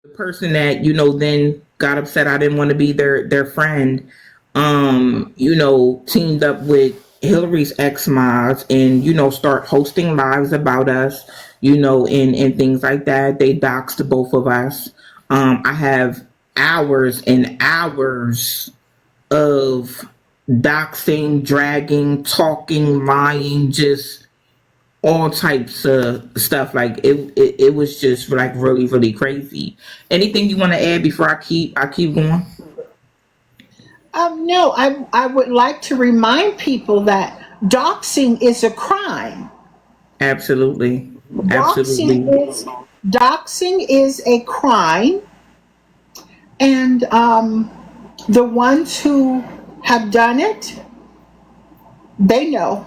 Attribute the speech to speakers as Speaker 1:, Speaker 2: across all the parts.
Speaker 1: the person that then got upset I didn't want to be their friend, teamed up with Hillary's ex mods and start hosting lives about us, and things like that. They doxed both of us. I have hours and hours of doxing, dragging, talking, lying, just all types of stuff. Like it was just like really, really crazy. Anything you want to add before I keep going?
Speaker 2: No, I would like to remind people that doxing is a crime.
Speaker 1: Absolutely.
Speaker 2: Doxing
Speaker 1: Absolutely.
Speaker 2: is doxing is a crime, and the ones who have done it, they know.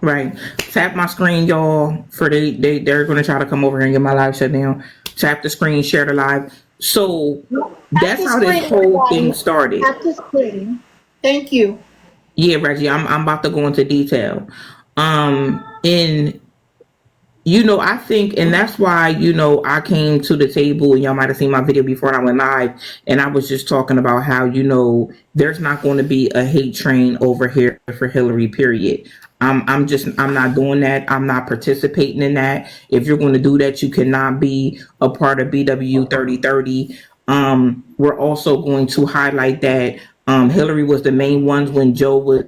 Speaker 1: Right. Tap my screen, y'all. For they're gonna try to come over here and get my live shut down. Tap the screen, share the live. So
Speaker 2: At
Speaker 1: that's
Speaker 2: the
Speaker 1: how this
Speaker 2: screen,
Speaker 1: whole thing
Speaker 2: everybody.
Speaker 1: started.
Speaker 2: At the screen. Thank you.
Speaker 1: Yeah, Reggie, I'm about to go into detail. And I think, and that's why, I came to the table, and y'all might have seen my video before I went live, and I was just talking about how, there's not going to be a hate train over here for Hillary, period. I'm not doing that. I'm not participating in that. If you're going to do that, you cannot be a part of BW 3030. We're also going to highlight that Hillary was the main ones when Joe was,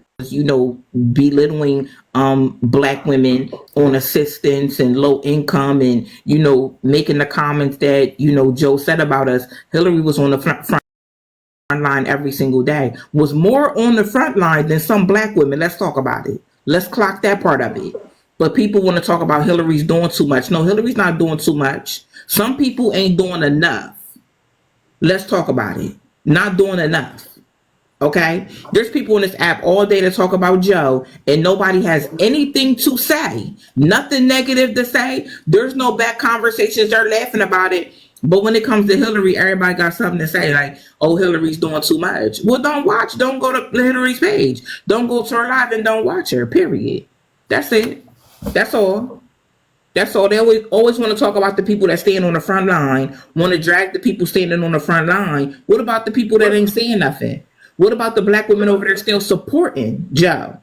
Speaker 1: belittling black women on assistance and low income, and making the comments that Joe said about us. Hillary was on the front line every single day, was more on the front line than some black women. Let's talk about it. Let's clock that part of it. But people want to talk about Hillary's doing too much. No, Hillary's not doing too much. Some people ain't doing enough. Let's talk about it. Not doing enough. Okay? There's people on this app all day to talk about Joe, and nobody has anything to say. Nothing negative to say. There's no back conversations. They're laughing about it. But when it comes to Hillary, everybody got something to say, like, oh, Hillary's doing too much. Well, don't watch. Don't go to Hillary's page. Don't go to her live and don't watch her, period. That's it. That's all. That's all. They always want to talk about the people that stand on the front line, want to drag the people standing on the front line. What about the people that ain't saying nothing? What about the black women over there still supporting Joe?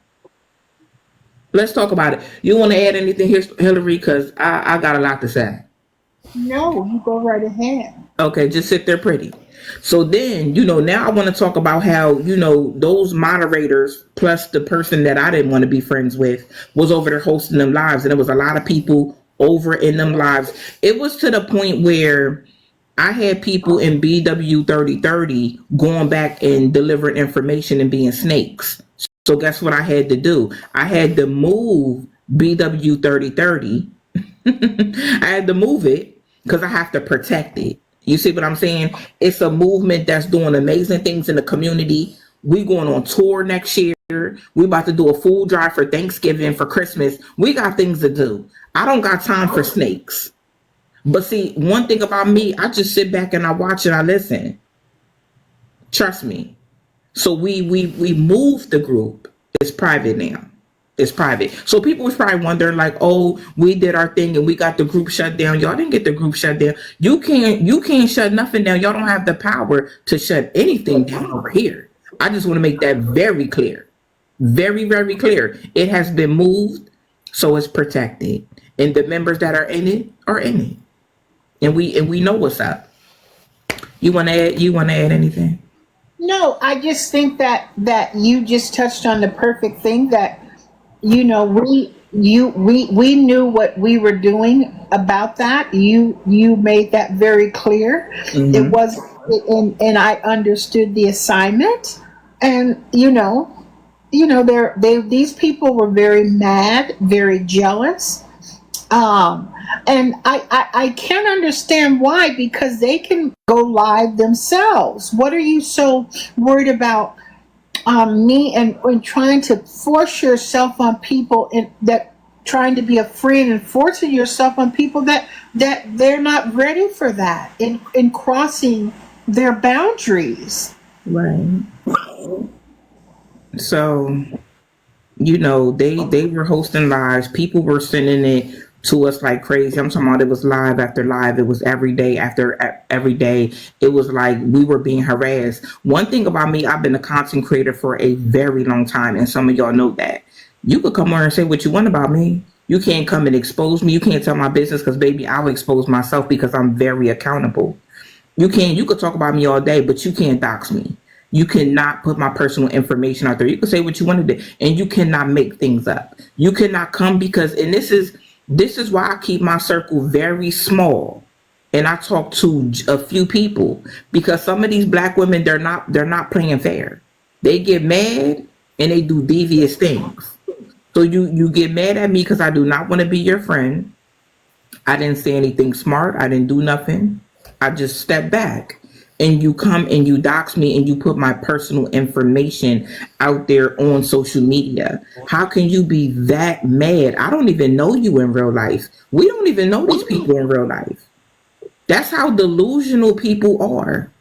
Speaker 1: Let's talk about it. You want to add anything here, Hillary? Because I got a lot to say.
Speaker 2: No, you go right ahead.
Speaker 1: Okay, just sit there pretty. So then, now I want to talk about how, those moderators plus the person that I didn't want to be friends with was over there hosting them lives. And there was a lot of people over in them lives. It was to the point where I had people in BW 3030 going back and delivering information and being snakes. So guess what I had to do? I had to move BW 3030. I had to move it because I have to protect it. You see what I'm saying? It's a movement that's doing amazing things in the community. We going on tour next year. We about to do a food drive for Thanksgiving, for Christmas. We got things to do. I don't got time for snakes. But see, one thing about me, I just sit back and I watch and I listen. Trust me. So we moved the group. It's private now. It's private. So people was probably wondering, like, oh, we did our thing and we got the group shut down. Y'all didn't get the group shut down. You can't shut nothing down. Y'all don't have the power to shut anything down over here. I just want to make that very clear. Very, very clear. It has been moved, so it's protected. And the members that are in it are in it. And we know what's up. You wanna add anything?
Speaker 2: No, I just think that you just touched on the perfect thing, that we knew what we were doing about that. You made that very clear. It
Speaker 1: Mm-hmm.
Speaker 2: was, and I understood the assignment. And they these people were very mad, very jealous. And I can't understand why, because they can go live themselves. What are you so worried about me, and trying to force yourself on people, and that trying to be a friend and forcing yourself on people that they're not ready for that, in crossing their boundaries.
Speaker 1: Right. So they were hosting lives. People were sending it to us like crazy. I'm talking about it was live after live. It was every day after every day. It was like we were being harassed. One thing about me, I've been a content creator for a very long time, and some of y'all know that. You could come on and say what you want about me. You can't come and expose me. You can't tell my business because, baby, I'll expose myself because I'm very accountable. You could talk about me all day, but you can't dox me. You cannot put my personal information out there. You can say what you want to do, and you cannot make things up. You cannot come because, and this is why I keep my circle very small, and I talk to a few people because some of these black women they're not playing fair. They get mad and they do devious things. So you get mad at me because I do not want to be your friend. I didn't say anything smart. I didn't do nothing. I just stepped back. And you come and you dox me and you put my personal information out there on social media. How can you be that mad? I don't even know you in real life. We don't even know these people in real life. That's how delusional people are.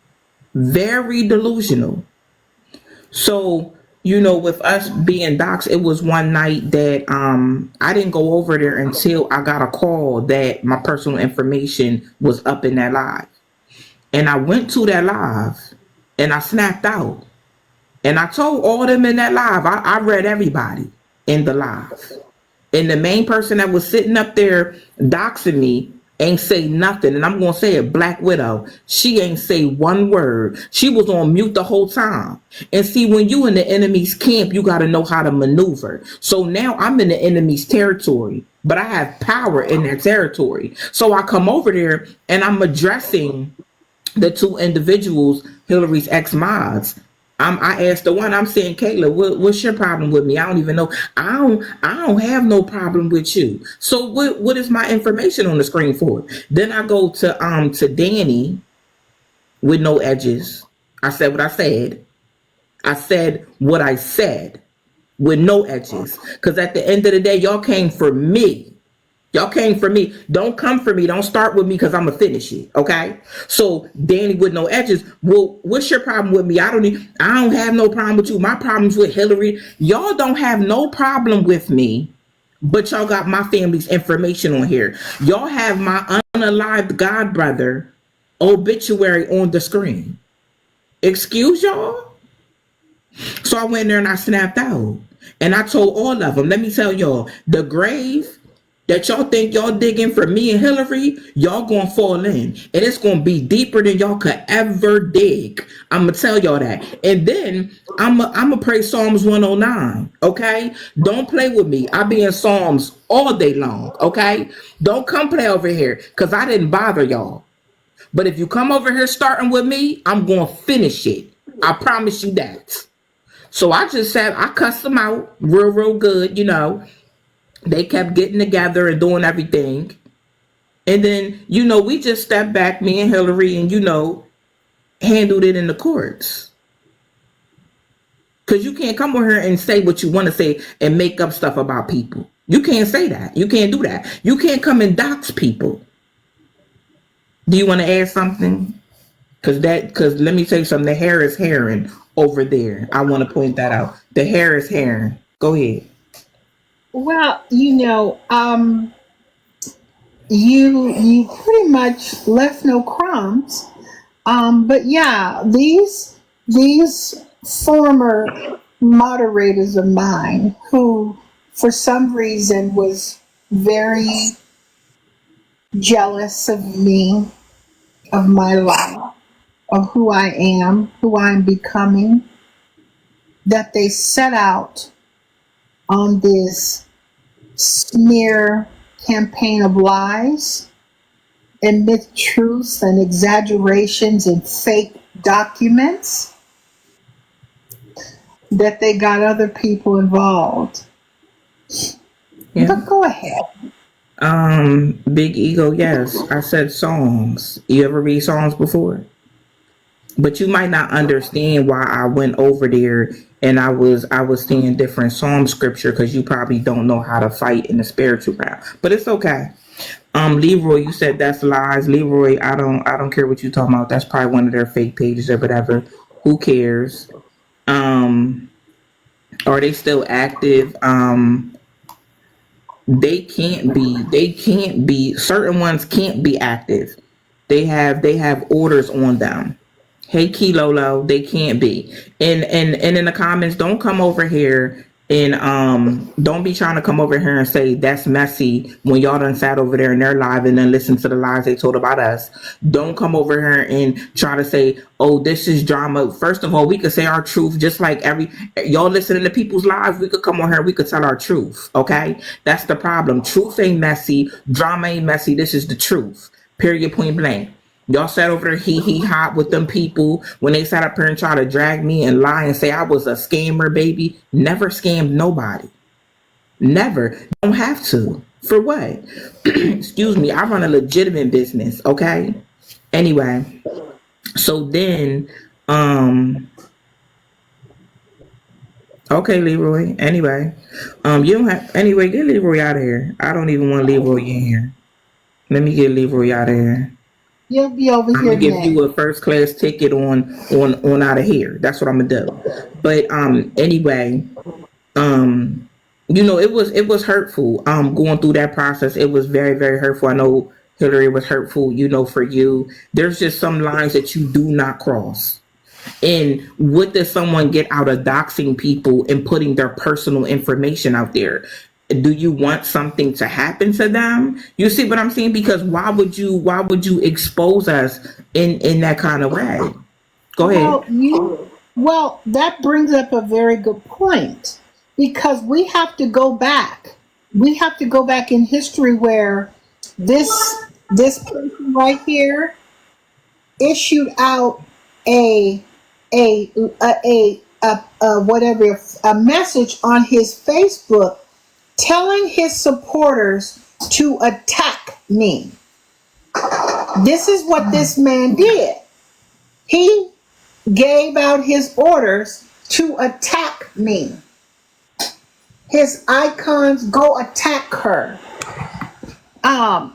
Speaker 1: Very delusional. So, with us being doxxed, it was one night that I didn't go over there until I got a call that my personal information was up in that live. And I went to that live and I snapped out. And I told all them in that live, I read everybody in the live. And the main person that was sitting up there doxing me ain't say nothing. And I'm going to say it, Black Widow. She ain't say one word. She was on mute the whole time. And see, when you in the enemy's camp, you got to know how to maneuver. So now I'm in the enemy's territory, but I have power in their territory. So I come over there and I'm addressing the two individuals, Hillary's ex-mods. I asked the one, I'm saying, Kayla, what's your problem with me? I don't even know. I don't have no problem with you. So what is my information on the screen for? Then I go to Danny with no edges. I said what I said. I said what I said with no edges. Because at the end of the day, y'all came for me. Y'all came for me. Don't come for me. Don't start with me because I'm going to finish it. Okay? So, Danny with no edges. Well, what's your problem with me? I don't have no problem with you. My problem's with Hillary. Y'all don't have no problem with me, but y'all got my family's information on here. Y'all have my unalived god brother obituary on the screen. Excuse y'all? So I went there and I snapped out. And I told all of them, let me tell y'all, the grave that y'all think y'all digging for me and Hillary, y'all gonna fall in. And it's gonna be deeper than y'all could ever dig. I'm gonna tell y'all that. And then I'm gonna pray Psalms 109, okay? Don't play with me. I be in Psalms all day long, okay? Don't come play over here, because I didn't bother y'all. But if you come over here starting with me, I'm gonna finish it. I promise you that. So I just said, I cussed them out real good, They kept getting together and doing everything. And then, we just stepped back, me and Hillary, and, handled it in the courts. Because you can't come over here and say what you want to say and make up stuff about people. You can't say that. You can't do that. You can't come and dox people. Do you want to add something? Because let me tell you something. The hair is herring over there. I want to point that out. The hair is herring. Go ahead.
Speaker 2: Well, you pretty much left no crumbs. But yeah, these former moderators of mine who, for some reason, was very jealous of me, of my life, of who I am, who I'm becoming, that they set out on this smear campaign of lies and myth truths and exaggerations and fake documents, that they got other people involved.
Speaker 1: Yeah.
Speaker 2: But go ahead.
Speaker 1: Big ego, yes. I said songs. You ever read songs before? But you might not understand why I went over there and I was seeing different psalm scripture because you probably don't know how to fight in the spiritual realm. But it's okay. Leroy, you said that's lies. Leroy, I don't care what you talking about. That's probably one of their fake pages or whatever. Who cares? Are they still active? They can't be certain ones can't be active. They have orders on them. Hey Kilolo, they can't be. And in the comments, don't come over here and don't be trying to come over here and say that's messy when y'all done sat over there in their live and then listen to the lies they told about us. Don't come over here and try to say, oh, this is drama. First of all, we could say our truth just like every y'all listening to people's lives, we could come on here and we could tell our truth. Okay? That's the problem. Truth ain't messy, drama ain't messy. This is the truth. Period, point blank. Y'all sat over there hee hot with them people when they sat up here and tried to drag me and lie and say I was a scammer, baby. Never scammed nobody. Never. Don't have to. For what? Excuse me. I run a legitimate business, okay? Anyway, so then, okay, Leroy. Anyway, you don't have, anyway, get Leroy out of here. I don't even want Leroy in here. Let me get Leroy out of here.
Speaker 2: You'll be over
Speaker 1: I'm
Speaker 2: here
Speaker 1: gonna give
Speaker 2: next.
Speaker 1: you a first class ticket on out of here. That's what I'm gonna do. But anyway, it was hurtful. Going through that process, it was very very hurtful. I know Hillary was hurtful. For you, there's just some lines that you do not cross. And what does someone get out of doxing people and putting their personal information out there? Do you want something to happen to them? You see what I'm saying? Because why would you expose us in that kind of way? Go ahead.
Speaker 2: Well, that brings up a very good point because we have to go back. We have to go back in history where this this person right here issued out a whatever a message on his Facebook telling his supporters to attack me. This is what this man did. He gave out his orders to attack me. His icons, go attack her. And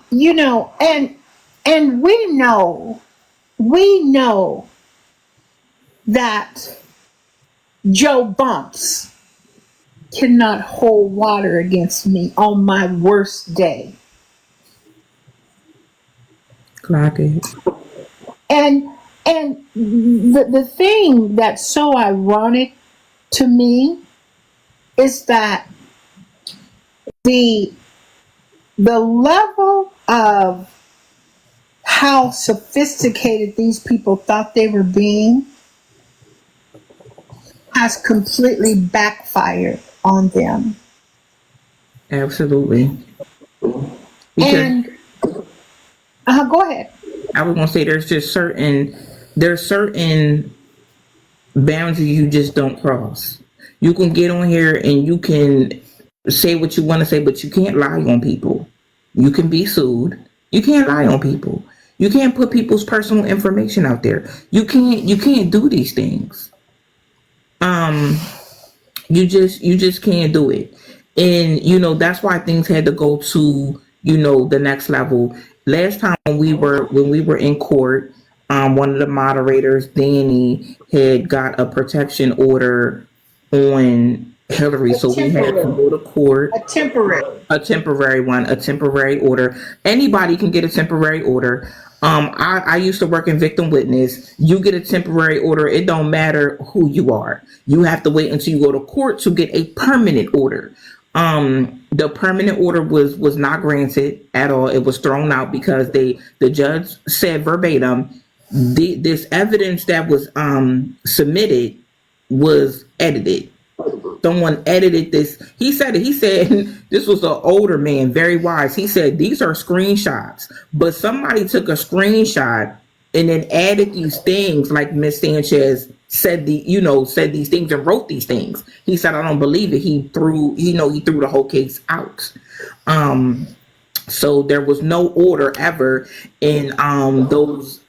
Speaker 2: we know that Joe Bumps cannot hold water against me on my worst day.
Speaker 1: Clock it.
Speaker 2: And the thing that's so ironic to me is that the level of how sophisticated these people thought they were being has completely backfired on them.
Speaker 1: Absolutely. Because
Speaker 2: And go ahead.
Speaker 1: I was gonna say there's certain boundaries you just don't cross. You can get on here and you can say what you want to say, but you can't lie on people. You can be sued. You can't lie on people. You can't put people's personal information out there. You can't do these things. Um, you just can't do it. And that's why things had to go to the next level. Last time when we were in court, one of the moderators, Danny, had got a protection order on Hillary,
Speaker 2: A
Speaker 1: so we had to
Speaker 2: temporary,
Speaker 1: go to court.
Speaker 2: a temporary.
Speaker 1: A temporary order. Anybody can get a temporary order. I used to work in victim witness. You get a temporary order. It don't matter who you are. You have to wait until you go to court to get a permanent order. The permanent order was not granted at all. It was thrown out because the judge said verbatim, this evidence that was submitted was edited. Someone edited this. He said it. He said this was an older man, very wise. He said these are screenshots, but somebody took a screenshot and then added these things, like Miss Sanchez said these things and wrote these things. He said I don't believe it. He threw the whole case out. So there was no order ever, and those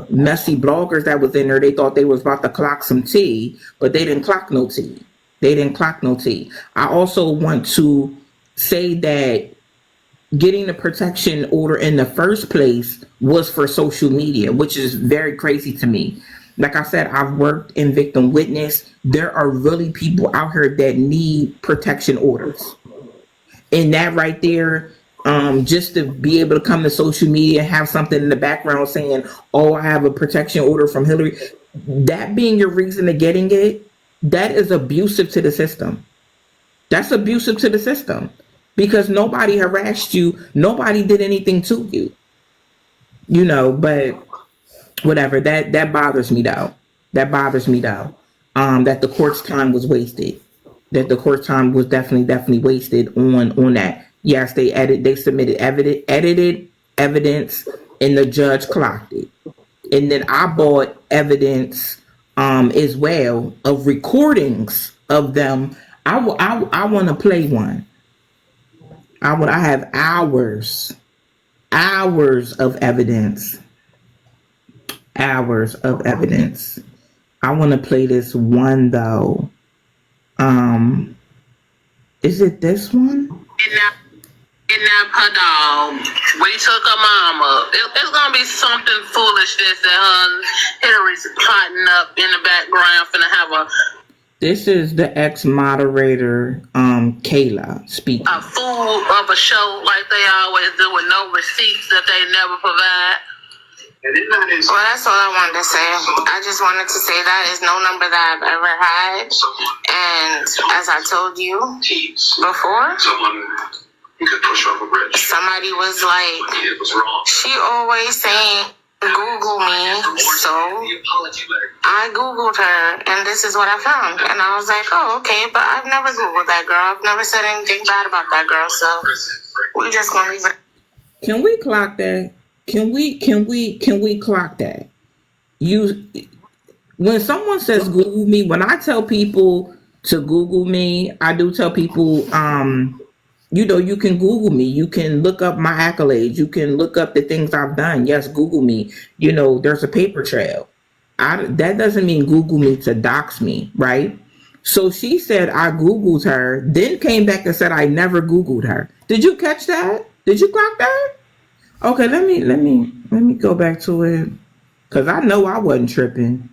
Speaker 1: messy bloggers that was in there, they thought they was about to clock some tea, but they didn't clock no tea. They didn't clock no tea. I also want to say that getting the protection order in the first place was for social media, which is very crazy to me. Like I said, I've worked in victim witness. There are really people out here that need protection orders. And that right there, just to be able to come to social media and have something in the background saying, "Oh, I have a protection order from Hillary," that being your reason to getting it, that is abusive to the system. That's abusive to the system because nobody harassed you, nobody did anything to you, But whatever, that bothers me though. That bothers me though. That the court's time was wasted. That the court's time was definitely wasted on that. Yes, they submitted edited evidence, and the judge clocked it. And then I bought evidence as well of recordings of them. I want to play one. I have hours of evidence, hours of evidence. I want to play this one though. Um, is it this one?
Speaker 3: Kidnapped her dog. We took her mama. It's gonna be something foolishness that Hillary's plotting up in the background. Finna have
Speaker 1: This is the ex-moderator, Kayla, speaking.
Speaker 3: a fool of a show like they always do with no receipts that they never provide.
Speaker 4: Well, that's all I wanted to say. I just wanted to say that is no number that I've ever had. And as I told you before, somebody was like, she always saying, Google me. So I Googled her, and this is what I found. And I was like, oh, okay, but I've never Googled that girl. I've never said anything bad about that girl. So we just gonna leave it.
Speaker 1: Can we clock that? Can we clock that? When someone says Google me, when I tell people to Google me, I do tell people, you can Google me. You can look up my accolades. You can look up the things I've done. Yes, Google me. There's a paper trail. That doesn't mean Google me to dox me, right? So she said I Googled her, then came back and said I never Googled her. Did you catch that? Did you clock that? Okay, let me go back to it, cause I know I wasn't tripping.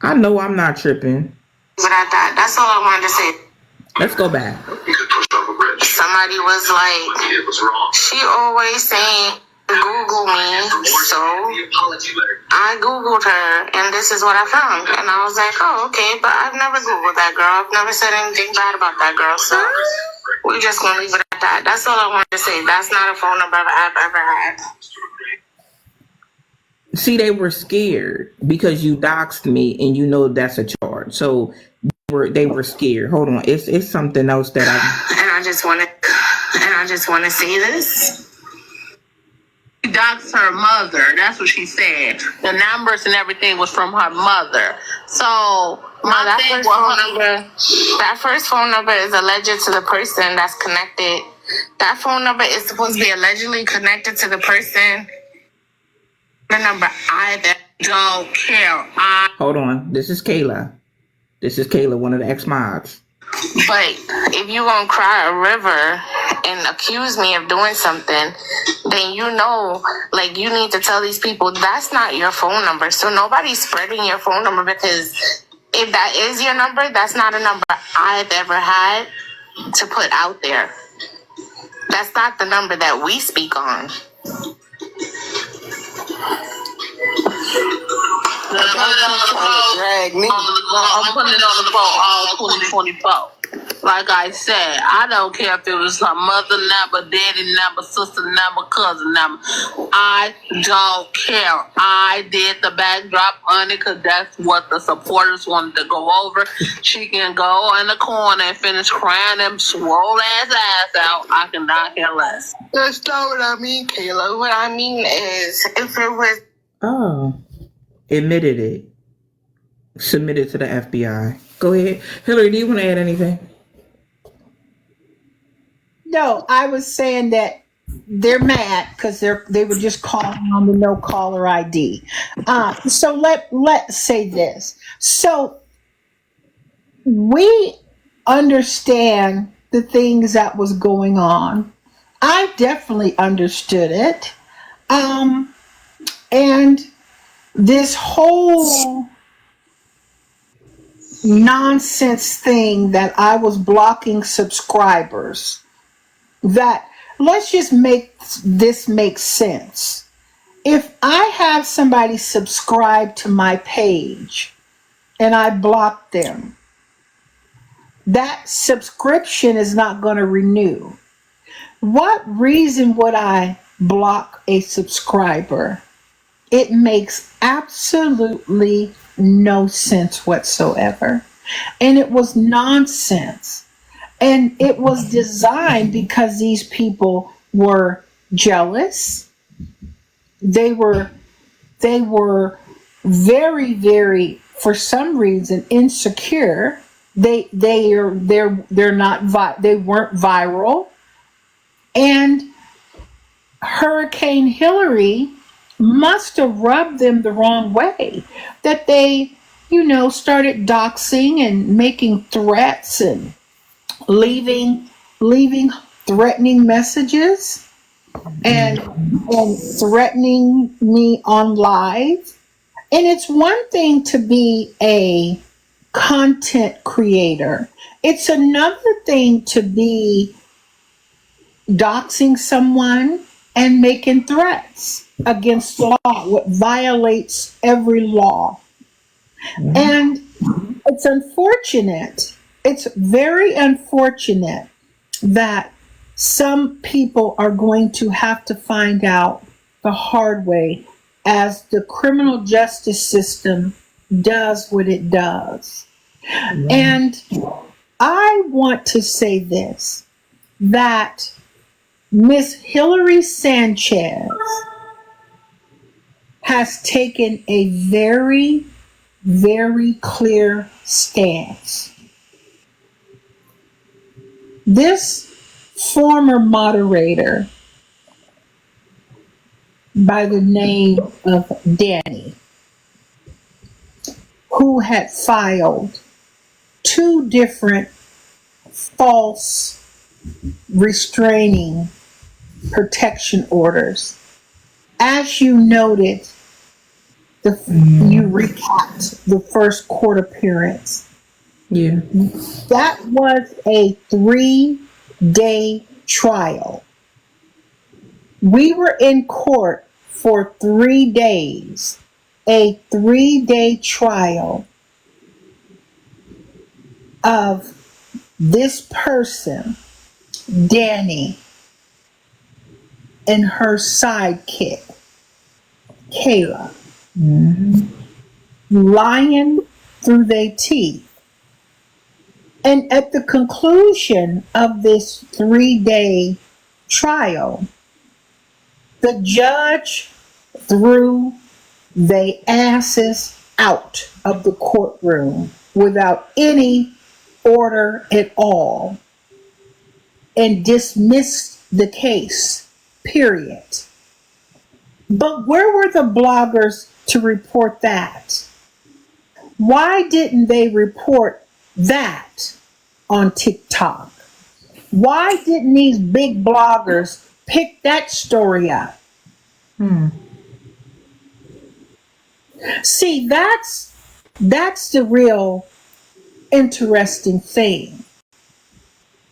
Speaker 1: I know I'm not tripping.
Speaker 4: But that's all I wanted to say.
Speaker 1: Let's go back.
Speaker 4: Somebody was like, she always saying, Google me. So I Googled her, and this is what I found. And I was like, oh, okay, but I've never Googled that girl. I've never said anything bad about that girl. So we're just going to leave it at that. That's all I wanted to say. That's not a phone number I've ever had.
Speaker 1: See, they were scared because you doxed me, and that's a charge. So they were scared. Hold on, it's something else that
Speaker 4: And I just want to say this.
Speaker 3: She doxed her mother. That's what she said. The numbers and everything was from her mother. So
Speaker 4: that first phone number is alleged to the person that's connected. That phone number is supposed to be allegedly connected to the person. The number I don't care.
Speaker 1: Hold on. This is Kayla. One of the ex-mods.
Speaker 4: But if you gonna cry a river and accuse me of doing something, then you need to tell these people that's not your phone number. So nobody's spreading your phone number, because if that is your number, that's not a number I've ever had to put out there. That's not the number that we speak on.
Speaker 3: I'm putting it on the phone all 2024. Like I said, I don't care if it was her mother number, daddy number, sister number, cousin number. I don't care. I did the backdrop on it because that's what the supporters wanted to go over. She can go in the corner and finish crying them swole ass out. I cannot care less.
Speaker 4: That's not what I mean, Kayla. What I mean is, if it was...
Speaker 1: Oh, admitted it. Submitted to the FBI. Go ahead. Hillary, do you want to add anything?
Speaker 2: No, I was saying that they're mad because they were just calling on the no caller ID. So let's say this. So we understand the things that was going on. I definitely understood it. And this whole nonsense thing that I was blocking subscribers. that let's just make this make sense. If I have somebody subscribe to my page and I block them, that subscription is not going to renew. What reason would I block a subscriber? It makes absolutely no sense whatsoever. And it was nonsense. And it was designed because these people were jealous. They were very, very, for some reason, insecure. They weren't viral. And Hurricane Hillary must have rubbed them the wrong way, that they, started doxing and making threats and leaving threatening messages and threatening me on live. And it's one thing to be a content creator. It's another thing to be doxing someone and making threats against the law, what violates every law. Mm-hmm. And it's unfortunate. It's very unfortunate that some people are going to have to find out the hard way as the criminal justice system does what it does. Mm-hmm. And I want to say this, that Miss Hillary Sanchez has taken a very, very clear stance. This former moderator by the name of Danny, who had filed 2 different false restraining protection orders. As you noted, you recapped the first court appearance.
Speaker 1: Yeah.
Speaker 2: That was a 3-day trial. We were in court for 3 days, a 3-day trial of this person, Danny, and her sidekick, Kayla, lying through their teeth. And at the conclusion of this 3-day trial, the judge threw their asses out of the courtroom without any order at all and dismissed the case, period. But where were the bloggers to report that? Why didn't they report that on TikTok? Why didn't these big bloggers pick that story up? See, that's the real interesting thing.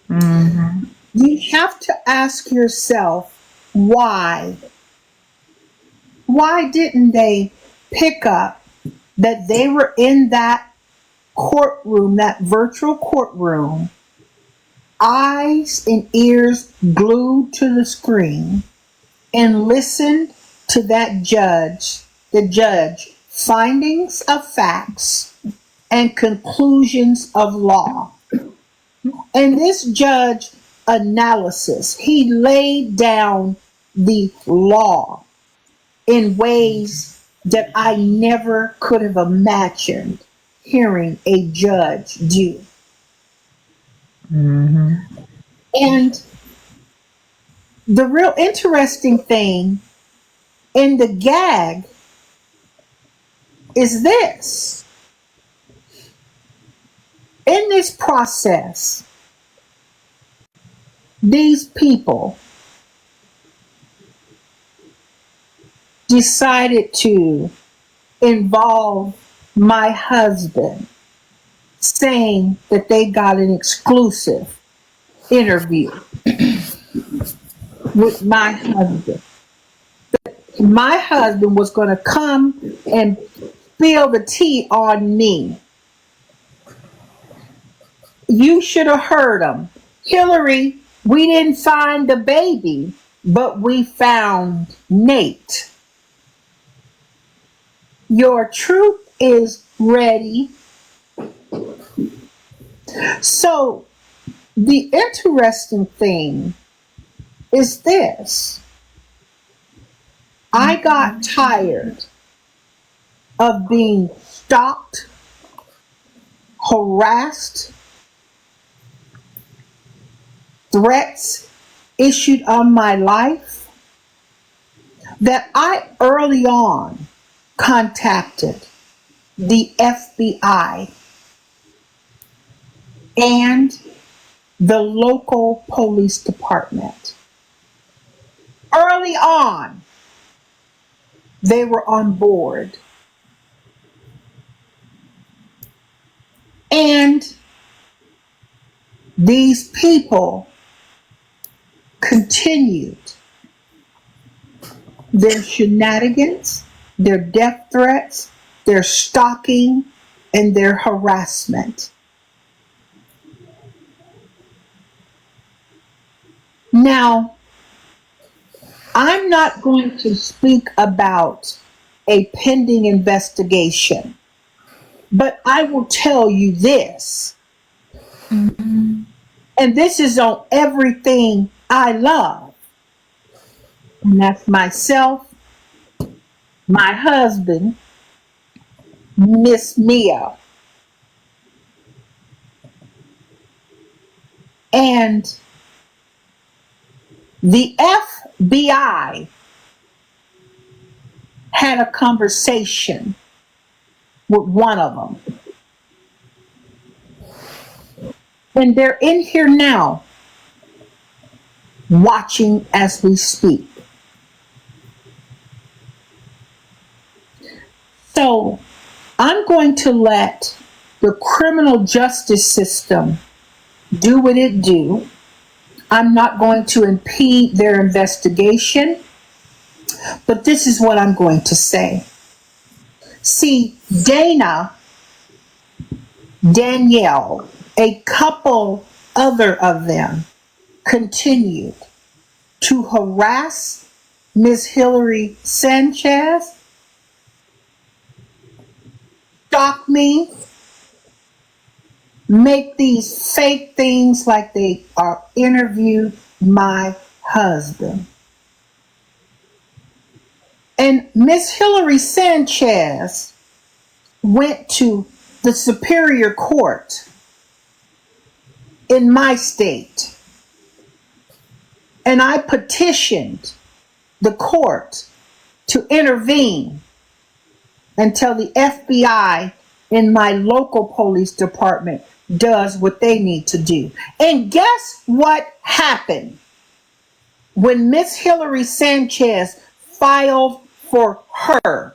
Speaker 2: Mm-hmm. You have to ask yourself why. Why didn't they pick up that they were in that courtroom, that virtual courtroom, eyes and ears glued to the screen, and listened to that judge, the judge, findings of facts and conclusions of law. And this judge analysis, he laid down the law in ways that I never could have imagined hearing a judge do. Mm-hmm. And the real interesting thing in the gag is this. In this process, these people decided to involve my husband, saying that they got an exclusive interview. with my husband. My husband was going to come and spill the tea on me. You should have heard him. Hillary, we didn't find the baby, but we found Nate. Your truth is ready. So, the interesting thing is this. I got tired of being stalked, harassed, threats issued on my life, that I early on contacted the FBI and the local police department. Early on, they were on board. And these people continued their shenanigans, their death threats, their stalking, and their harassment. Now, I'm not going to speak about a pending investigation, but I will tell you this, and this is on everything I love, and that's myself, my husband, Miss Mia, and the FBI had a conversation with one of them. And they're in here now, watching as we speak. So I'm going to let the criminal justice system do what it do. I'm not going to impede their investigation, but this is what I'm going to say. See, Dana, Danielle, a couple other of them continued to harass Ms. Hillary Sanchez, stalk me, make these fake things like they are interviewed my husband. And Miss Hillary Sanchez went to the Superior Court in my state, and I petitioned the court to intervene until the FBI in my local police department does what they need to do. And guess what happened when Miss Hillary Sanchez filed for her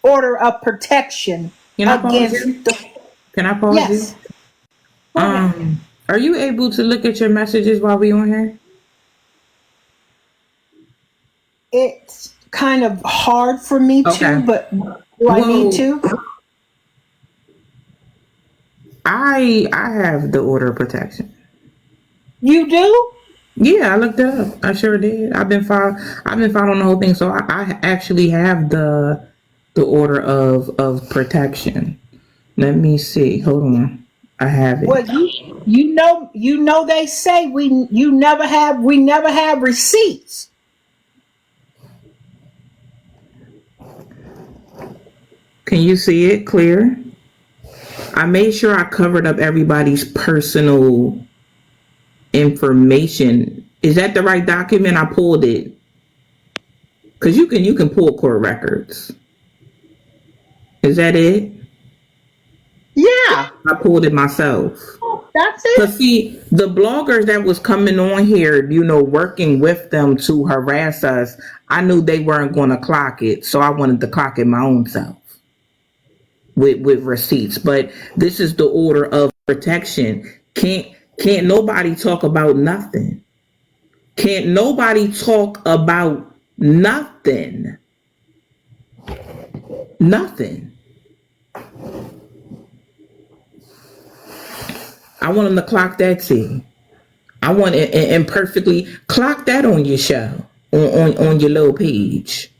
Speaker 2: order of protection against the...
Speaker 1: Can I pause
Speaker 2: Yes.
Speaker 1: you? Are you able to look at your messages while we on here?
Speaker 2: It's kind of hard for me
Speaker 1: Okay.
Speaker 2: to, but do I need to?
Speaker 1: I have the order of protection.
Speaker 2: You do?
Speaker 1: Yeah, I looked it up. I sure did. I've been following the whole thing, so I actually have the order of protection. Let me see. Hold on. I have it.
Speaker 2: Well, you know they say we never have receipts.
Speaker 1: Can you see it clear? I made sure I covered up everybody's personal information. Is that the right document? I pulled it. Cause you can pull court records. Is that it?
Speaker 2: Yeah,
Speaker 1: I pulled it myself.
Speaker 2: that's it.
Speaker 1: Cause see, the bloggers that was coming on here, working with them to harass us, I knew they weren't going to clock it, so I wanted to clock it my own self with receipts. But this is the order of protection. Can't nobody talk about nothing. Can't nobody talk about nothing. Nothing. I want them to clock that too. I want it and perfectly clock that on your show, on your little page.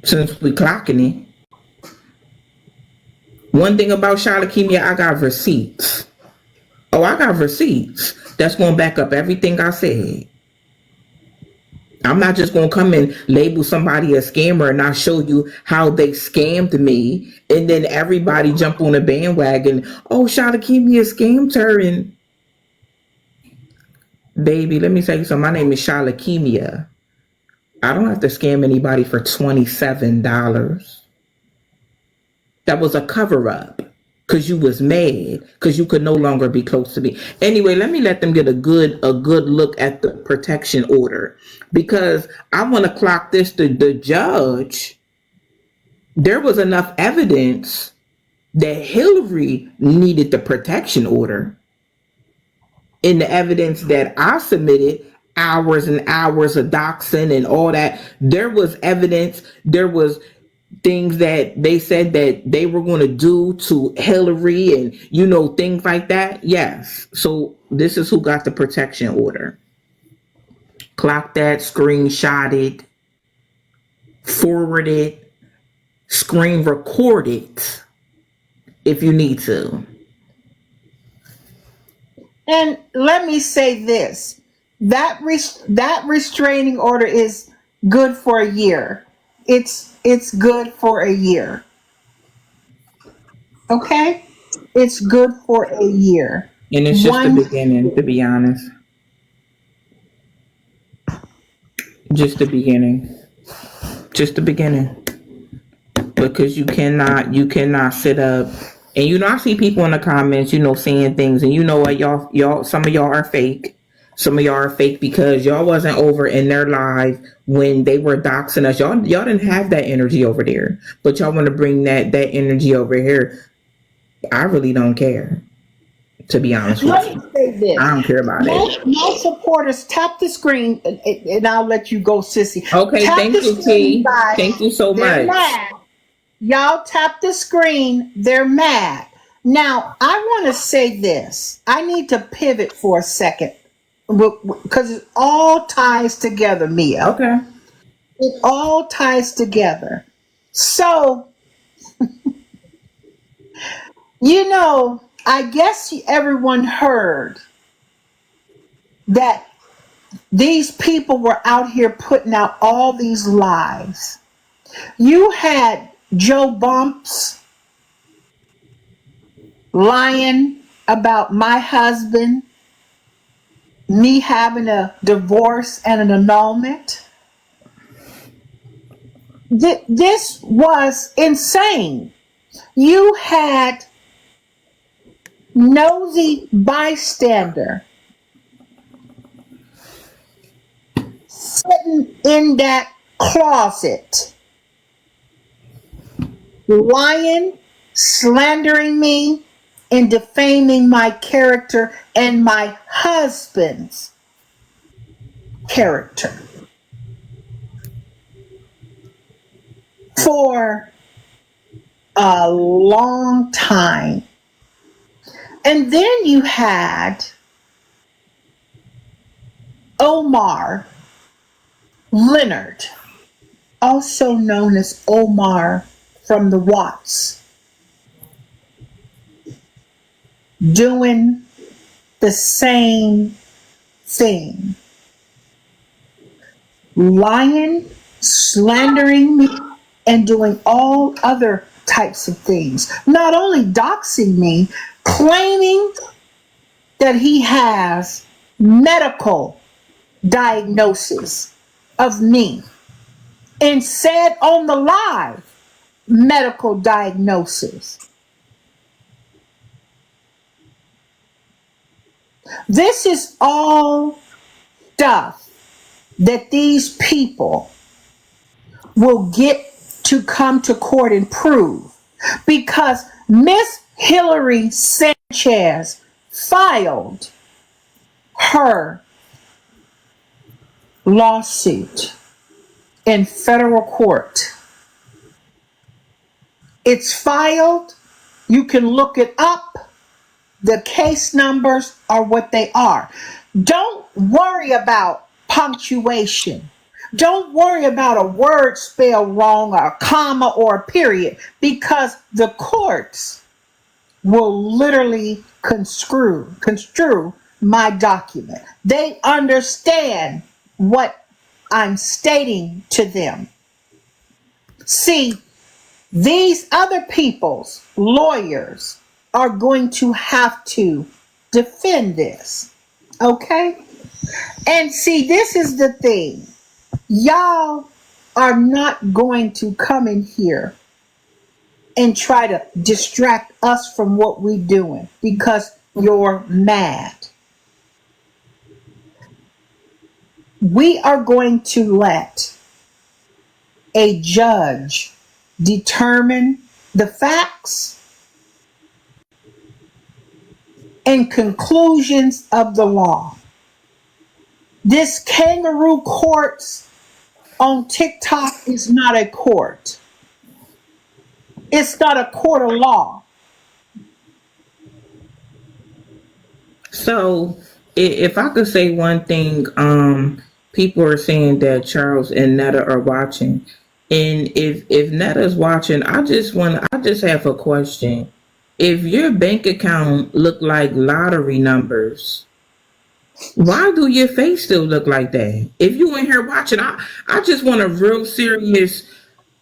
Speaker 1: Since we clocking it. One thing about Shalakimia, I got receipts. Oh, I got receipts. That's going to back up everything I said. I'm not just going to come and label somebody a scammer and not show you how they scammed me. And then everybody jump on a bandwagon. Oh, Shalakimia scammed her. And baby, let me tell you something. My name is Shalakimia. I don't have to scam anybody for $27. That was a cover up because you was mad because you could no longer be close to me. Anyway, let them get a good look at the protection order, because I want to clock this to the judge. There was enough evidence that Hillary needed the protection order. In the evidence that I submitted, hours and hours of doxing and all that, there was evidence, there was things that they said that they were going to do to Hillary and, things like that. Yes. So this is who got the protection order. Clock that, screenshot it, forward it, screen record it if you need to.
Speaker 2: And let me say this, that restraining order is good for a year. It's good for a year. Okay? It's good for a year.
Speaker 1: And it's just the beginning, to be honest. Just the beginning. Just the beginning. Because you cannot sit up. And I see people in the comments, saying things, and you know what, y'all, some of y'all are fake. Some of y'all are fake because y'all wasn't over in their live when they were doxing us. Y'all didn't have that energy over there, but y'all want to bring that energy over here. I really don't care, to be honest with you.
Speaker 2: Let me say this.
Speaker 1: I don't care about it.
Speaker 2: My supporters, tap the screen, and I'll let you go, sissy.
Speaker 1: Okay,
Speaker 2: tap
Speaker 1: thank you, T. Thank you so
Speaker 2: They're
Speaker 1: much.
Speaker 2: mad. Y'all tap the screen. They're mad. Now, I want to say this. I need to pivot for a second because it all ties together, Mia.
Speaker 1: Okay.
Speaker 2: It all ties together. So, I guess everyone heard that these people were out here putting out all these lies. You had Joe Bumps lying about my husband, me having a divorce and an annulment. This was insane. You had nosy bystander sitting in that closet, lying, slandering me, and defaming my character and my husband's character for a long time. And then you had Omar Leonard, also known as Omar from the Watts, doing the same thing. Lying, slandering me, and doing all other types of things. Not only doxing me, claiming that he has medical diagnosis of me, and said on the live, medical diagnosis. This is all stuff that these people will get to come to court and prove, because Miss Hillary Sanchez filed her lawsuit in federal court. It's filed. You can look it up. The case numbers are what they are. Don't worry about punctuation. Don't worry about a word spelled wrong or a comma or a period, because the courts will literally construe my document. They understand what I'm stating to them. See, these other people's lawyers are going to have to defend this. Okay? And see, this is the thing. Y'all are not going to come in here and try to distract us from what we're doing because you're mad. We are going to let a judge determine the facts and conclusions of the law. This kangaroo courts on TikTok is not a court. It's not a court of law.
Speaker 1: So, if I could say one thing, people are saying that Charles and Netta are watching, and if Netta's watching, I just have a question. If your bank account look like lottery numbers, why do your face still look like that? If you in here watching, I just want a real serious,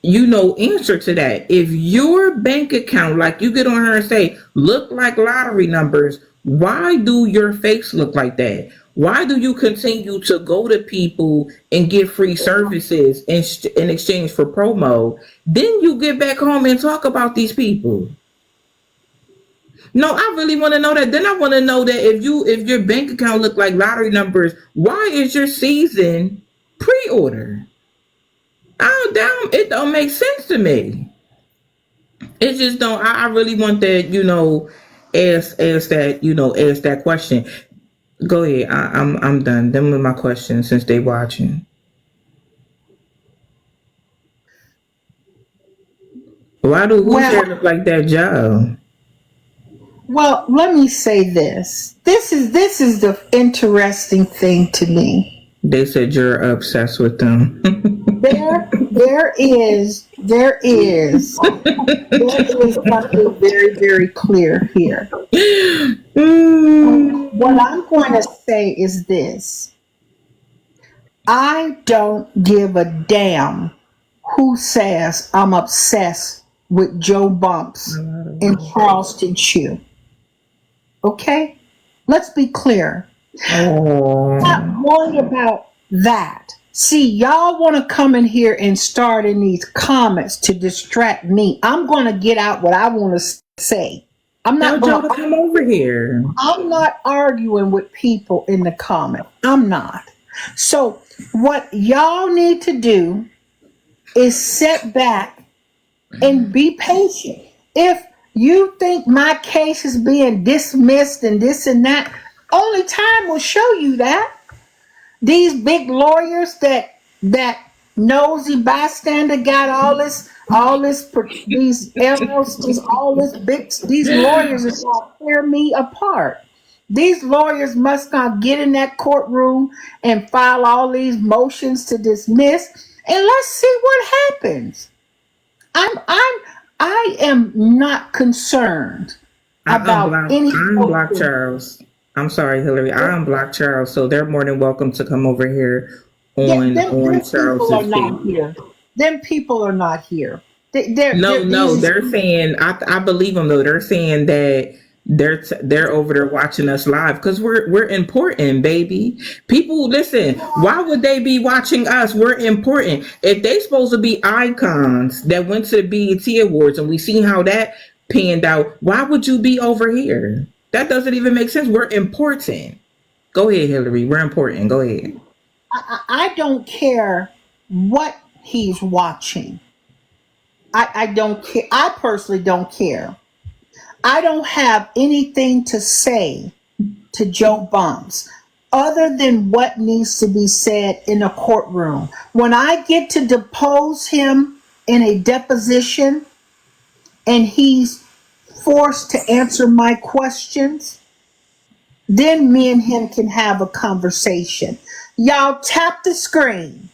Speaker 1: answer to that. If your bank account, like you get on her and say, look like lottery numbers, why do your face look like that? Why do you continue to go to people and get free services in exchange for promo? Then you get back home and talk about these people. No, I really want to know that. Then I want to know that if your bank account look like lottery numbers, why is your season pre-order? It don't make sense to me. It just don't. I really want that. Ask that question. Go ahead. I'm done. Them with my questions since they watching. Why do whose hair look like that, Joe?
Speaker 2: Well, let me say this. This is the interesting thing to me.
Speaker 1: They said you're obsessed with them.
Speaker 2: There is something very, very clear here. What I'm going to say is this. I don't give a damn who says I'm obsessed with Joe Bumps and Charleston Chew. Okay? Let's be clear. I'm not worried about that. See, y'all want to come in here and start in these comments to distract me. I'm going to get out what I want to say. I'm not
Speaker 1: going to come over here.
Speaker 2: I'm not arguing with people in the comment. I'm not. So what y'all need to do is sit back and be patient. If you think my case is being dismissed and this and that, only time will show you that. These big lawyers that nosy bystander got these LLCs, these lawyers are going to tear me apart. These lawyers must not get in that courtroom and file all these motions to dismiss, and let's see what happens. I am not concerned about any.
Speaker 1: I'm Block Charles. I'm sorry, Hillary. I unblocked Charles, so they're more than welcome to come over here on Charles's feed.
Speaker 2: Them people are not here.
Speaker 1: They're saying I believe them though. They're saying that they're over there watching us live because we're important, baby. People, listen. Why would they be watching us? We're important. If they supposed to be icons that went to the BET Awards and we seen how that panned out, why would you be over here? That doesn't even make sense. We're important. Go ahead, Hillary. We're important. Go ahead.
Speaker 2: I don't care what he's watching. I don't care. I personally don't care. I don't have anything to say to Joe Bumps. other than what needs to be said in a courtroom. When I get to depose him in a deposition and he's forced to answer my questions, then me and him can have a conversation. Y'all tap the screen.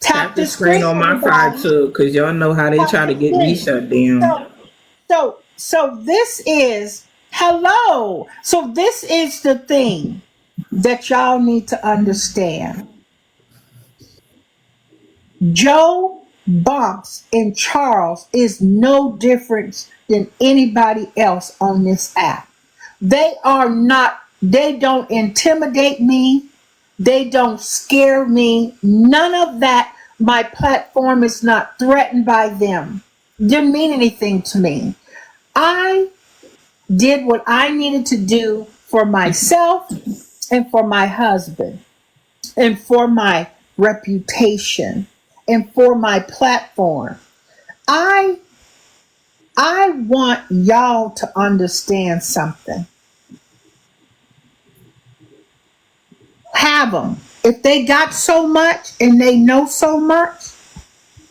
Speaker 2: Tap
Speaker 1: Tap the
Speaker 2: the
Speaker 1: screen
Speaker 2: screen,
Speaker 1: on my side
Speaker 2: everybody.
Speaker 1: too, cause y'all know how they
Speaker 2: Tap
Speaker 1: try to
Speaker 2: the
Speaker 1: get me
Speaker 2: screen.
Speaker 1: shut down.
Speaker 2: So this is hello. So this is the thing that y'all need to understand. Joe Bumps and Charles is no different than anybody else on this app. They don't intimidate me. They don't scare me. None of that. My platform is not threatened by them. Didn't mean anything to me. I did what I needed to do for myself and for my husband and for my reputation and for my platform. I I want y'all to understand something. Have them. If they got so much and they know so much,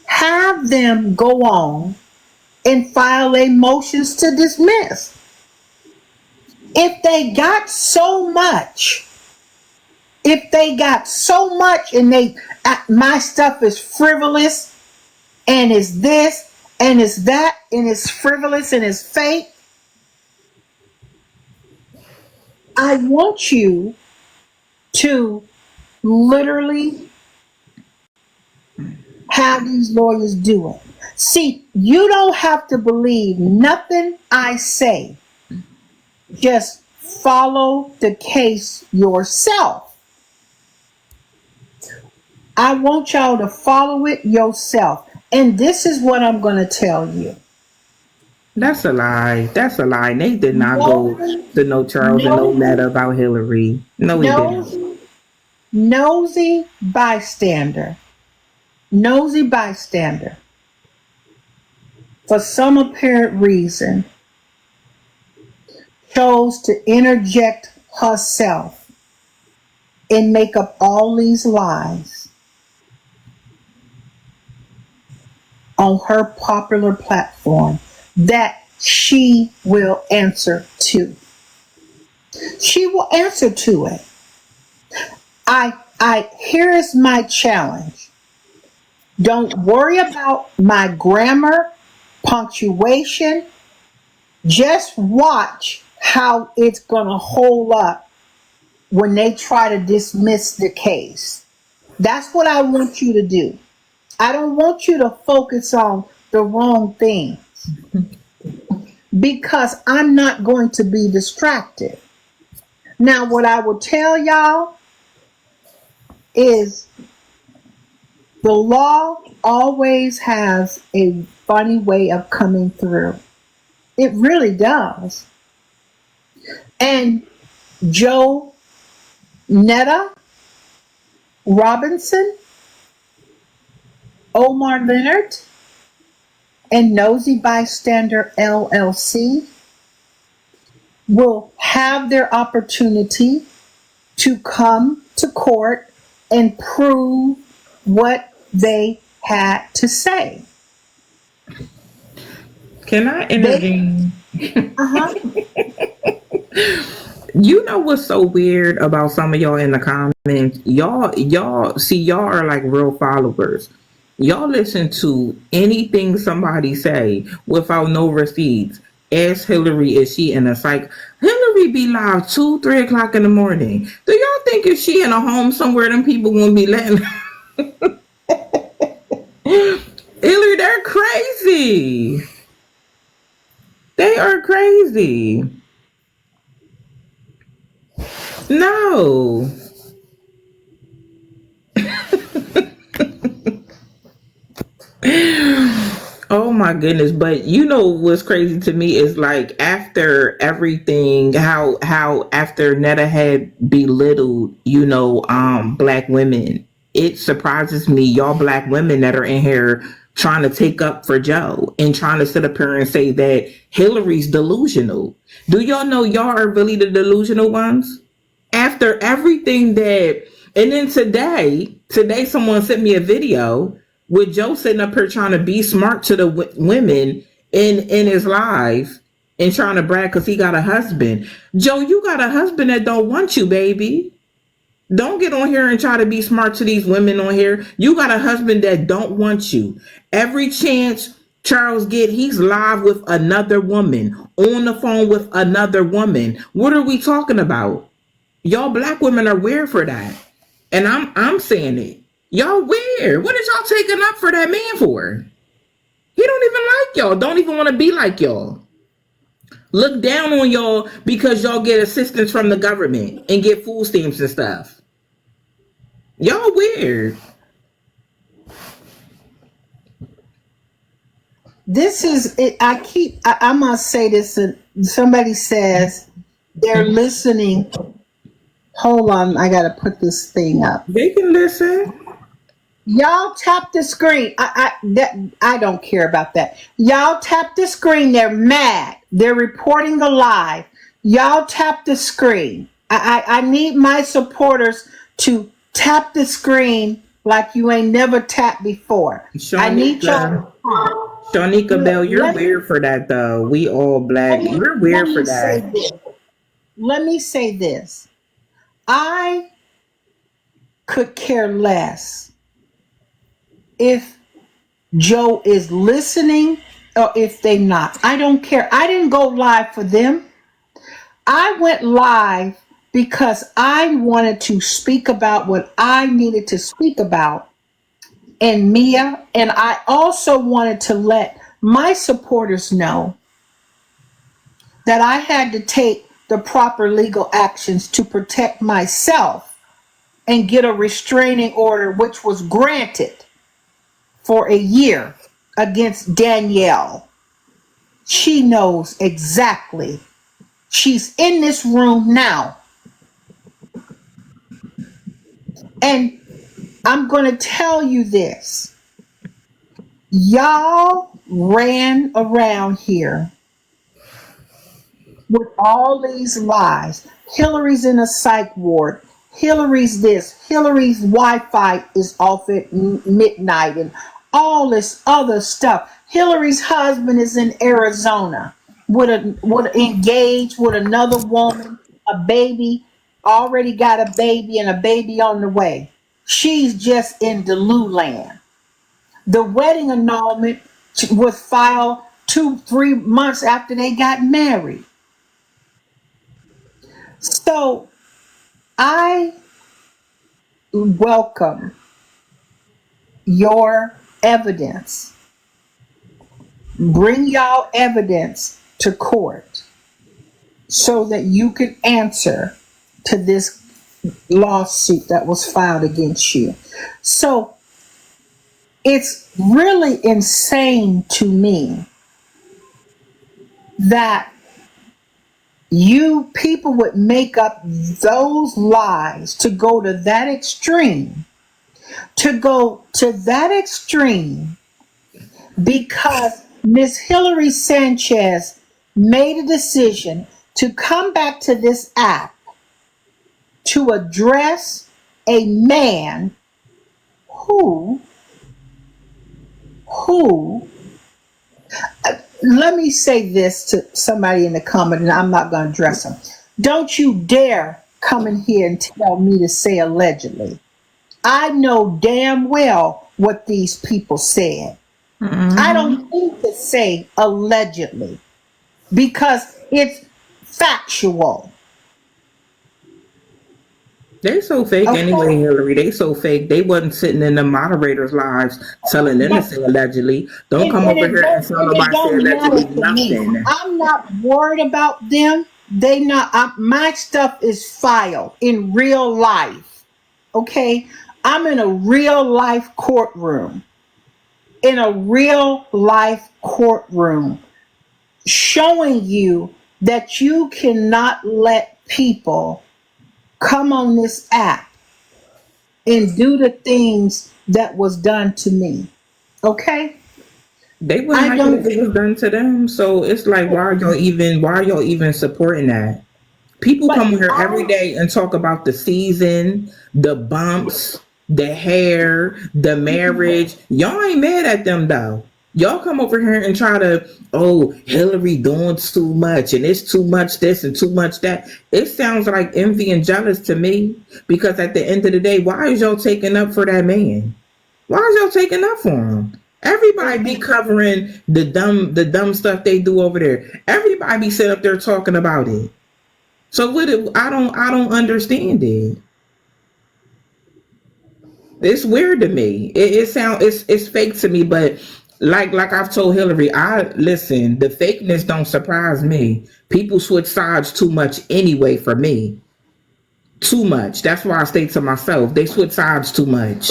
Speaker 2: have them go on and file a motions to dismiss. If they got so much, and my stuff is frivolous and is this and is that and is frivolous and is fake, I want you to literally have these lawyers do it. See, you don't have to believe nothing I say. Just follow the case yourself. I want y'all to follow it yourself. And this is what I'm going to tell you.
Speaker 1: That's a lie. That's a lie. They did not go
Speaker 2: Nosy,
Speaker 1: to no Charles and no
Speaker 2: nosy,
Speaker 1: letter about Hillary. No, he didn't.
Speaker 2: nosy, nosy bystander. Nosy bystander. For some apparent reason, chose to interject herself and make up all these lies on her popular platform that she will answer to. She will answer to it. Here is my challenge. Don't worry about my grammar, punctuation. Just watch how it's going to hold up when they try to dismiss the case. That's what I want you to do. I don't want you to focus on the wrong things because I'm not going to be distracted. Now, what I will tell y'all is the law always has a funny way of coming through. It really does. And Joe Netta Robinson, Omar Leonard, and Nosy Bystander LLC will have their opportunity to come to court and prove what they had to say.
Speaker 1: Can I
Speaker 2: They,
Speaker 1: intervene?
Speaker 2: uh-huh.
Speaker 1: You know what's so weird about some of y'all in the comments? Y'all see, y'all are like real followers. Y'all listen to anything somebody say without no receipts. Ask Hillary, is she in a psych? Hillary be live 2, 3 o'clock in the morning. Do y'all think if she in a home somewhere, them people won't be letting Hillary? They're crazy. They are crazy. No. Oh my goodness. But you know what's crazy to me is like after everything, how after Netta had belittled, black women, it surprises me, y'all black women that are in here trying to take up for Joe and trying to sit up here and say that Hillary's delusional. Do y'all know y'all are really the delusional ones? After everything that, and then today someone sent me a video with Joe sitting up here trying to be smart to the women in his life and trying to brag because he got a husband. Joe, you got a husband that don't want you, baby. Don't get on here and try to be smart to these women on here. You got a husband that don't want you. Every chance Charles get, he's live with another woman, on the phone with another woman. What are we talking about? Y'all black women are weird for that. And I'm saying it. Y'all weird. What is y'all taking up for that man for? He don't even like y'all. Don't even want to be like y'all. Look down on y'all because y'all get assistance from the government and get food stamps and stuff. Y'all weird.
Speaker 2: This is it. I must say this. Somebody says they're listening. Hold on, I gotta put this thing up.
Speaker 1: They can listen.
Speaker 2: Y'all tap the screen. I don't care about that. Y'all tap the screen. They're mad. They're reporting the live. Y'all tap the screen. I need my supporters to tap the screen like you ain't never tapped before. I need y'all.
Speaker 1: Shanika Bell, you're weird for that though. We all black. You're weird for that.
Speaker 2: Let me say this. I could care less if Joe is listening or if they not. I don't care. I didn't go live for them. I went live because I wanted to speak about what I needed to speak about and Mia, and I also wanted to let my supporters know that I had to take the proper legal actions to protect myself and get a restraining order, which was granted for a year against Danielle. She knows exactly. She's in this room now. And I'm going to tell you this. Y'all ran around here with all these lies. Hillary's in a psych ward. Hillary's this. Hillary's Wi-Fi is off at midnight and all this other stuff. Hillary's husband is in Arizona with engaged with another woman, a baby, already got a baby and a baby on the way. She's just in Delu land. The wedding annulment was filed 2-3 months after they got married. So I welcome your evidence. Bring y'all evidence to court so that you can answer to this lawsuit that was filed against you. So it's really insane to me that you people would make up those lies to go to that extreme, because Miss Hillary Sanchez made a decision to come back to this app to address a man who let me say this to somebody in the comment, and I'm not going to address them. Don't you dare come in here and tell me to say allegedly. I know damn well what these people said. Mm-hmm. I don't need to say allegedly because it's factual.
Speaker 1: They so fake anyway, Hillary. They so fake. They wasn't sitting in the moderators' lives telling them to say allegedly. Don't come over here and tell nobody say allegedly nothing.
Speaker 2: I'm not worried about them. They not. My stuff is filed in real life. Okay, I'm in a real life courtroom. Showing you that you cannot let people come on this app and do the things that was done to me. Okay?
Speaker 1: They wouldn't like it if it was done to them. So it's like, why are y'all even supporting that? People
Speaker 2: But
Speaker 1: come here every
Speaker 2: all
Speaker 1: day and talk about the season, the bumps, the hair, the marriage. Y'all ain't mad at them though. Y'all come over here and try to, oh, Hillary doing too much and it's too much this and too much that. It sounds like envy and jealous to me because at the end of the day, why is y'all taking up for that man? Why is y'all taking up for him? Everybody be covering the dumb stuff they do over there. Everybody be sitting up there talking about it. So what? I don't understand it. It's weird to me. It's fake to me. But like I've told Hillary, I listen. The fakeness don't surprise me. People switch sides too much anyway. For me, too much. That's why I stay to myself. They switch sides too much.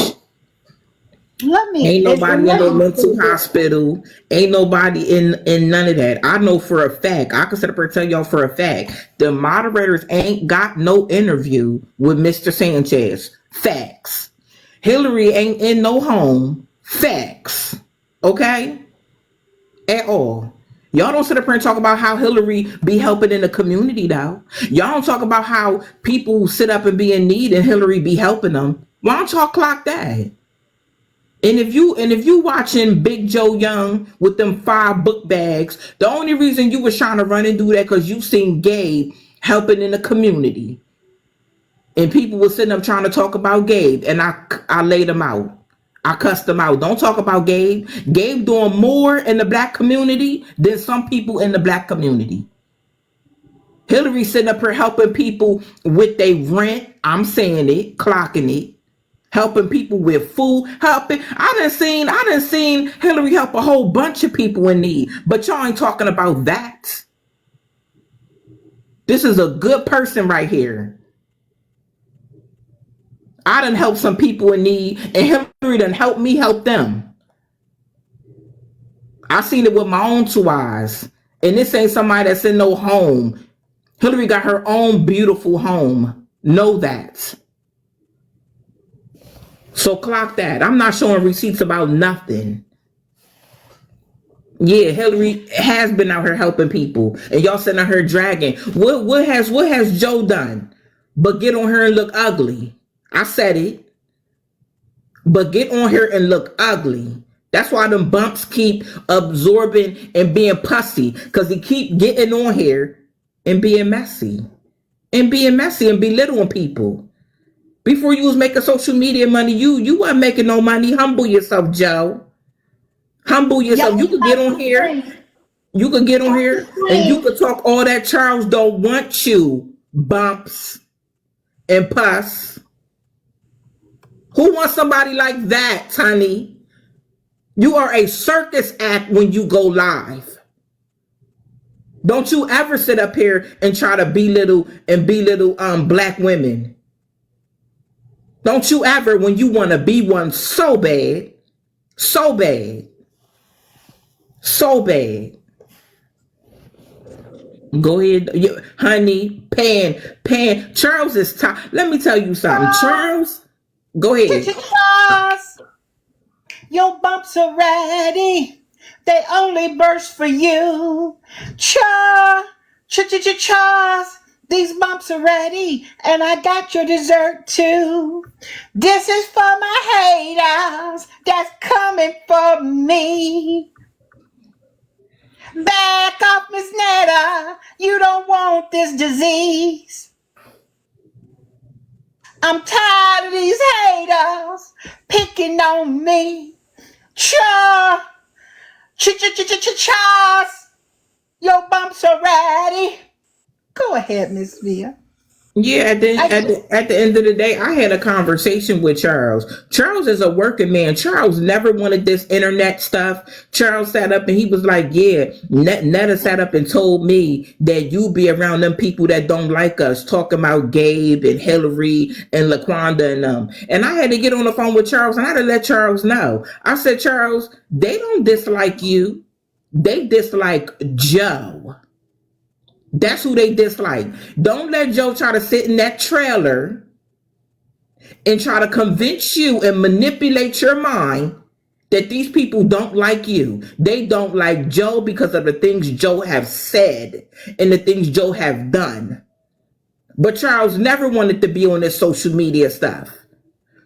Speaker 2: let me
Speaker 1: Ain't nobody in
Speaker 2: let
Speaker 1: no
Speaker 2: me say
Speaker 1: mental
Speaker 2: this.
Speaker 1: hospital. Ain't nobody in none of that. I know for a fact. I can sit up here and tell y'all for a fact. The moderators ain't got no interview with Mr. Sanchez. Facts. Hillary ain't in no home. Facts. Okay? At all. Y'all don't sit up here and talk about how Hillary be helping in the community though. Y'all don't talk about how people sit up and be in need and Hillary be helping them. Why don't y'all clock that? And if you watching Big Joe Young with them 5 book bags, the only reason you was trying to run and do that because you seen Gabe helping in the community. And people were sitting up trying to talk about Gabe, and I laid them out. I cussed them out. Don't talk about Gabe. Gabe doing more in the black community than some people in the black community. Hillary sitting up here helping people with their rent. I'm saying it, clocking it. Helping people with food, helping. I done seen Hillary help a whole bunch of people in need, but y'all ain't talking about that. This is a good person right here. I done helped some people in need, and Hillary done helped me help them. I seen it with my own 2 eyes, and this ain't somebody that's in no home. Hillary got her own beautiful home. Know that. So clock that. I'm not showing receipts about nothing. Yeah, Hillary has been out here helping people, and y'all sitting out here dragging. What has Joe done? But get on here and look ugly. I said it. But get on here and look ugly. That's why them bumps keep absorbing and being pussy, because he keep getting on here and being messy and belittling people. Before you was making social media money, you weren't making no money. Humble yourself, Joe. Humble yourself. You
Speaker 2: Y'all
Speaker 1: could get
Speaker 2: have
Speaker 1: on
Speaker 2: to
Speaker 1: here.
Speaker 2: think.
Speaker 1: You could get on
Speaker 2: Have
Speaker 1: here
Speaker 2: to
Speaker 1: and you
Speaker 2: think.
Speaker 1: could talk all that Charles don't want you. Bumps and pus. Who wants somebody like that, honey? You are a circus act when you go live. Don't you ever sit up here and try to belittle black women. Don't you ever, when you want to be one so bad, so bad, so bad. Go ahead, honey, pan. Charles is top. Let me tell you something. Charles, go ahead.
Speaker 2: Charles, your bumps are ready. They only burst for you. Charles, these bumps are ready, and I got your dessert too. This is for my haters that's coming for me. Back off, Miss Netta. You don't want this disease. I'm tired of these haters picking on me. Charles, your bumps are ready. Go ahead, Miss Via.
Speaker 1: Yeah, at the end of the day, I had a conversation with Charles. Charles is a working man. Charles never wanted this internet stuff. Charles sat up and he was like, yeah, Netta sat up and told me that you be around them people that don't like us, talking about Gabe and Hillary and Laquanda and them. And I had to get on the phone with Charles and I had to let Charles know. I said, Charles, they don't dislike you. They dislike Joe. That's who they dislike. Don't let Joe try to sit in that trailer and try to convince you and manipulate your mind that these people don't like you. They don't like Joe because of the things Joe have said and the things Joe have done. But Charles never wanted to be on this social media stuff.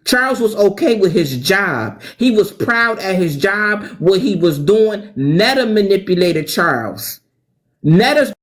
Speaker 1: Charles was okay with his job. He was proud at his job, what he was doing. Netta manipulated Charles. Netta's